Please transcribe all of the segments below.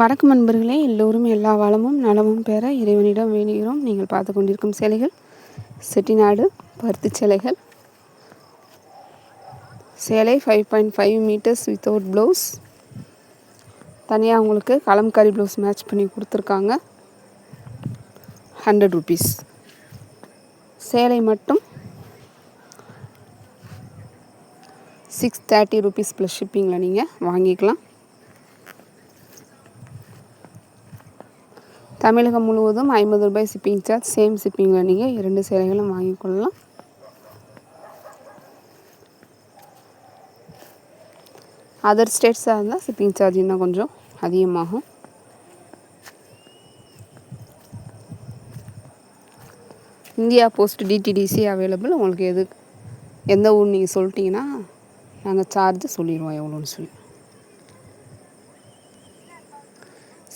வணக்கம் நண்பர்களே, எல்லோரும் எல்லா வளமும் நலமும் பெற இறைவனிடம் வேண்டுகிறோம். நீங்கள் பார்த்து கொண்டிருக்கும் சேலைகள் செட்டிநாடு பருத்தி சேலைகள். சேலை 5.5 மீட்டர்ஸ் வித்தவுட் ப்ளவுஸ். தனியாக உங்களுக்கு கலம்காரி ப்ளவுஸ் மேட்ச் பண்ணி கொடுத்துருக்காங்க. 100 rupees. சேலை மட்டும் 630 rupees ப்ளஸ் ஷிப்பிங்கில் நீங்கள் வாங்கிக்கலாம். தமிழகம் முழுவதும் 50 ரூபாய் ஷிப்பிங் சார்ஜ். சேம் ஷிப்பிங்கில் நீங்கள் 2 சேலைகளும் வாங்கிக்கொள்ளலாம். அதர் ஸ்டேட்ஸாக இருந்தால் ஷிப்பிங் சார்ஜ் இன்னும் கொஞ்சம் அதிகமாகும். India post DTDC available. உங்களுக்கு எந்த ஊர் நீங்கள் சொல்லிட்டீங்கன்னா நாங்கள் சார்ஜ் சொல்லிடுவோம் எவ்வளோன்னு சொல்லி.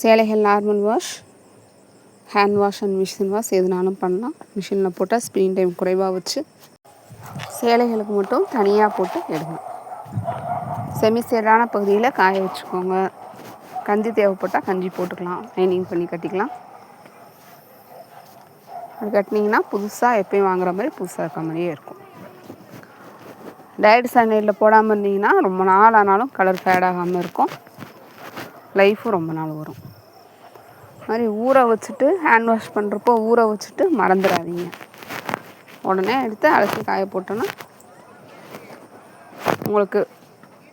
சேலைகள் normal wash, hand wash and machine wash எதுனாலும் பண்ணலாம். மிஷினில் போட்டால் ஸ்க்ரீன் டைம் குறைவாக வச்சு சேலைகளுக்கு மட்டும் தனியாக போட்டு எடுங்க. செமிசேடான பகுதியில் காய வச்சுக்கோங்க. கஞ்சி தேவைப்பட்டால் கஞ்சி போட்டுக்கலாம், லைனிங் பண்ணி கட்டிக்கலாம். அது கட்டினீங்கன்னா புதுசாக எப்பயும் வாங்குற மாதிரி புதுசாக இருக்க மாதிரியே இருக்கும். டைட் சன்லைட்டில் போடாமல் இருந்தீங்கன்னா ரொம்ப நாள் ஆனாலும் கலர் ஃபேட் ஆகாமல் இருக்கும். லைஃபும் ரொம்ப நாள் வரும். மாதிரி ஊற வச்சுட்டு ஹேண்ட் வாஷ் பண்ணுறப்போ ஊற வச்சுட்டு மறந்துடாதீங்க. உடனே எடுத்து அலசி காய போட்டோன்னா உங்களுக்கு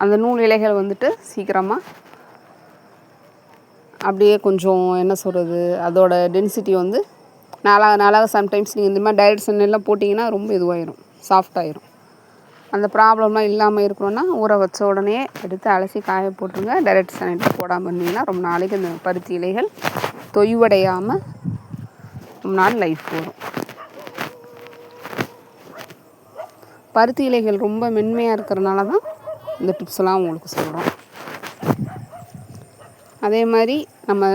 அந்த நூல் இலைகள் வந்துட்டு சீக்கிரமாக அப்படியே கொஞ்சம் என்ன சொல்கிறது, அதோட டென்சிட்டி வந்து நாளாக சம்டைம்ஸ் நீங்கள் இந்த மாதிரி டைரக்ட் சன்லைட்லாம் போட்டிங்கன்னா ரொம்ப இதுவாயிரும், சாஃப்டாயிரும். அந்த ப்ராப்ளம்லாம் இல்லாமல் இருக்கணும்னா ஊற வச்ச உடனே எடுத்து அலசி காய போட்டுருங்க. டைரக்ட் சன்லைட்டில் போடாமல் இருந்தீங்கன்னா ரொம்ப நாளைக்கு அந்த பருத்தி இலைகள் தொய்வடையாமல் ரொம்ப நாள் லைஃப் வரும். பருத்தி இலைகள் ரொம்ப மென்மையாக இருக்கிறனால தான் இந்த டிப்ஸ்லாம் உங்களுக்கு சொல்கிறோம். அதே மாதிரி நம்ம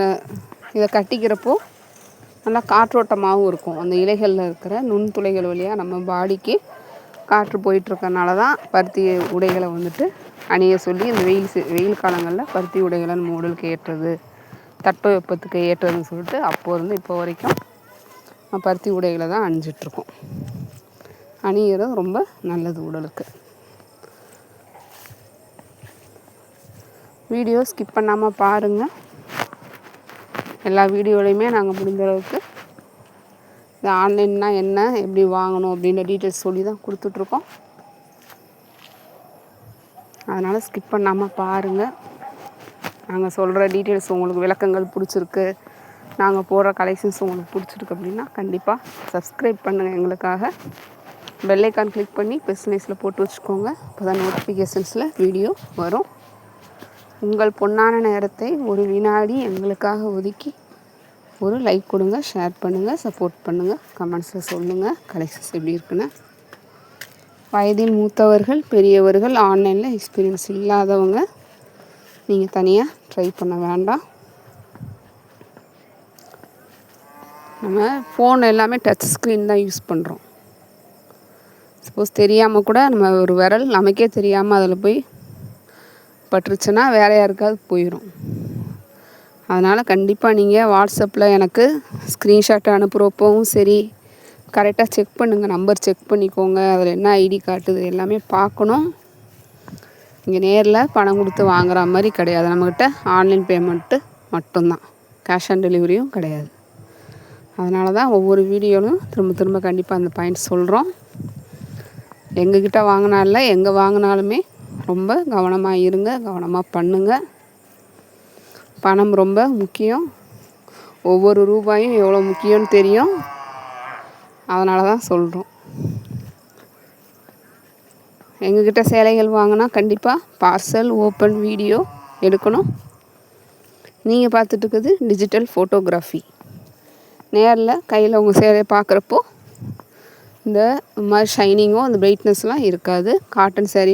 இதை கட்டிக்கிறப்போ நல்லா காற்றோட்டமாகவும் இருக்கும். அந்த இலைகளில் இருக்கிற நுண்துளைகள் வழியாக நம்ம பாடிக்கு காற்று போயிட்டுருக்கனால தான் பருத்தி உடைகளை வந்துட்டு அணிய சொல்லி இந்த வெயில் காலங்களில் பருத்தி உடைகளை நம்ம உடலுக்கு ஏற்றது, தட்பவெப்பத்துக்கு ஏற்றதுன்னு சொல்லிட்டு அப்போ இருந்து இப்போ வரைக்கும் பருத்தி உடைகளை தான் அணிஞ்சிட்ருக்கோம். அணிகிறது ரொம்ப நல்லது உடலுக்கு. வீடியோ ஸ்கிப் பண்ணாமல் பாருங்கள். எல்லா வீடியோலையுமே நாங்கள் முடிஞ்ச அளவுக்கு இந்த ஆன்லைன்னா என்ன, எப்படி வாங்கணும் அப்படின்ற டீட்டெயில்ஸ் சொல்லி தான் கொடுத்துட்ருக்கோம். அதனால் ஸ்கிப் பண்ணாமல் பாருங்கள். நாங்கள் சொல்கிற டீட்டெயில்ஸ் உங்களுக்கு விளக்கங்கள் பிடிச்சிருக்கு, நாங்கள் போடுற கலெக்ஷன்ஸ் உங்களுக்கு பிடிச்சிருக்கு அப்படின்னா கண்டிப்பாக சப்ஸ்கிரைப் பண்ணுங்கள். எங்களுக்காக பெல் ஐக்கான் கிளிக் பண்ணி பெர்சனலைஸில் போட்டு வச்சுக்கோங்க. அப்போ தான் நோட்டிஃபிகேஷன்ஸில் வீடியோ வரும். உங்கள் பொன்னான நேரத்தை ஒரு வினாடி எங்களுக்காக ஒதுக்கி ஒரு லைக் கொடுங்க, ஷேர் பண்ணுங்கள், சப்போர்ட் பண்ணுங்கள், கமெண்ட்ஸில் சொல்லுங்கள் கலெக்ஷன்ஸ் எப்படி இருக்குன்னு. வயதில் மூத்தவர்கள், பெரியவர்கள், ஆன்லைனில் எக்ஸ்பீரியன்ஸ் இல்லாதவங்க நீங்கள் தனியாக ட்ரை பண்ண வேண்டாம். நம்ம ஃபோன் எல்லாமே டச் ஸ்க்ரீன் தான் யூஸ் பண்ணுறோம். சப்போஸ் தெரியாமல் கூட நம்ம ஒரு விரல் நமக்கே தெரியாமல் அதில் போய் பட்டுருச்சுன்னா வேறு யாருக்காவது போயிடும். அதனால் கண்டிப்பாக நீங்கள் வாட்ஸ்அப்பில் எனக்கு ஸ்க்ரீன்ஷாட் அனுப்புகிறப்பவும் சரி கரெக்டாக செக் பண்ணுங்கள். நம்பர் செக் பண்ணிக்கோங்க. அதில் என்ன ஐடி காட்டுது எல்லாமே பார்க்கணும். இங்கே நேரில் பணம் கொடுத்து வாங்குற மாதிரி கிடையாது. நம்மக்கிட்ட ஆன்லைன் பேமெண்ட்டு மட்டும்தான், கேஷ் ஆன் டெலிவரியும் கிடையாது. அதனால தான் ஒவ்வொரு வீடியோலும் திரும்ப திரும்ப கண்டிப்பாக அந்த பாயிண்ட் சொல்கிறோம். எங்ககிட்ட வாங்கினால எங்கே வாங்கினாலுமே ரொம்ப கவனமாக இருங்க, கவனமாக பண்ணுங்கள். பணம் ரொம்ப முக்கியம். ஒவ்வொரு ரூபாயும் எவ்வளோ முக்கியம்னு தெரியும். அதனால தான் சொல்கிறோம். எங்ககிட்ட சேலைகள் வாங்கினா கண்டிப்பாக பார்சல் ஓப்பன் வீடியோ எடுக்கணும். நீங்கள் பார்த்துட்டு இருக்குது டிஜிட்டல் ஃபோட்டோகிராஃபி. நேரில் கையில் உங்கள் சேலையை பார்க்குறப்போ இந்த மாதிரி ஷைனிங்கோ அந்த பிரைட்னஸ்லாம் இருக்காது. காட்டன் சேரீ